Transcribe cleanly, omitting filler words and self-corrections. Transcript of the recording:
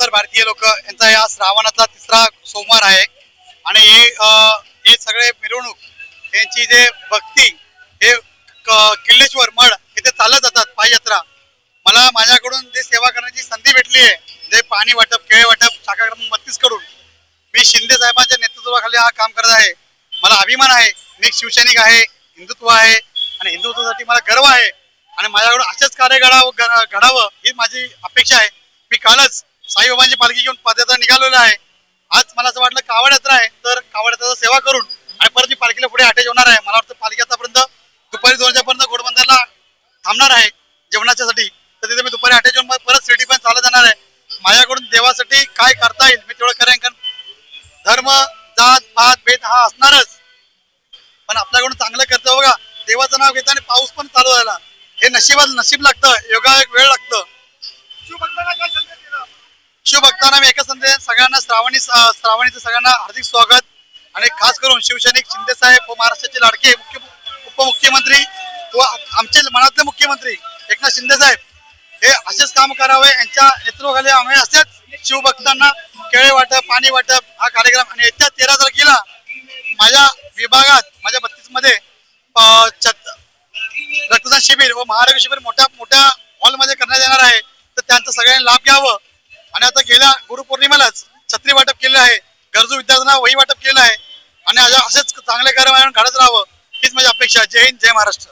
इतर भारतीय लोक यांचा या श्रावणातला तिसरा सोमवार आहे आणि हे सगळे मिरवणूक यांची जे भक्ती हे किल्लेश्वर मड इथे चालत जातात पायी यात्रा। मला माझ्याकडून जे सेवा करण्याची संधी भेटली आहे, जे पाणी वाटप केळे वाटप शाखा क्रमांक 32 कडून मी शिंदे साहेबांच्या नेतृत्वाखाली हा काम करत आहे। मला अभिमान आहे, मी शिवसैनिक आहे, हिंदुत्व आहे आणि हिंदुत्वासाठी मला गर्व आहे आणि माझ्याकडून असेच कार्य घडावं ही माझी अपेक्षा आहे। मी कालच साईबाबांची पालखी घेऊन पदयात्रा निघालेलो आहे। आज मला असं वाटलं कावड यात्रा आहे तर कावड यात्रेची सेवा करून आणि परत मी पालखीला पुढे अटॅच होणार आहे। मला वाटतं पालखी आतापर्यंत दुपारी 2 वाजेपर्यंत घोडबंदरला थांबणार आहे जेवणाच्यासाठी, तर तिथे मी दुपारी अटॅच होऊन परत सिटी पण चालत जाणार आहे। माझ्याकडून देवासाठी काय करता येईल मी तेवढं करेन, कारण धर्म जात पात भेद हा असणारच, पण आपल्याकडून चांगलं कर्तव्य बघा। देवाचं नाव घेताना पाऊस पण चालू झाला, हे नशीब लागतं, योगा एक वेळ लागतं। शिवभक्तांना मी एकच संदेश, सगळ्यांना श्रावणीचं सगळ्यांना हार्दिक स्वागत आणि खास करून शिवसैनिक शिंदे साहेब व महाराष्ट्राचे लाडके उपमुख्यमंत्री व आमचे मनातले मुख्यमंत्री एकनाथ शिंदे साहेब हे असेच काम करावे। यांच्या नेतृत्वाखाली आम्ही असेच शिवभक्तांना केळे वाटप पाणी वाटप हा कार्यक्रम आणि येत्या 13 तारखेला माझ्या विभागात माझ्या 32 मध्ये रक्तदान शिबिर व महाआरोग्य शिबिर मोठ्या हॉलमध्ये करण्यात येणार आहे, तर त्यांचं सगळ्यांनी लाभ घ्यावं। आणि आता गेल्या गुरुपौर्णिमेलाच छत्री वाटप केलं आहे, गरजू विद्यार्थ्यांना वही वाटप केलं आहे आणि असेच चांगले कार्य घडत राहावं हीच माझी अपेक्षा। जय हिंद, जय महाराष्ट्र।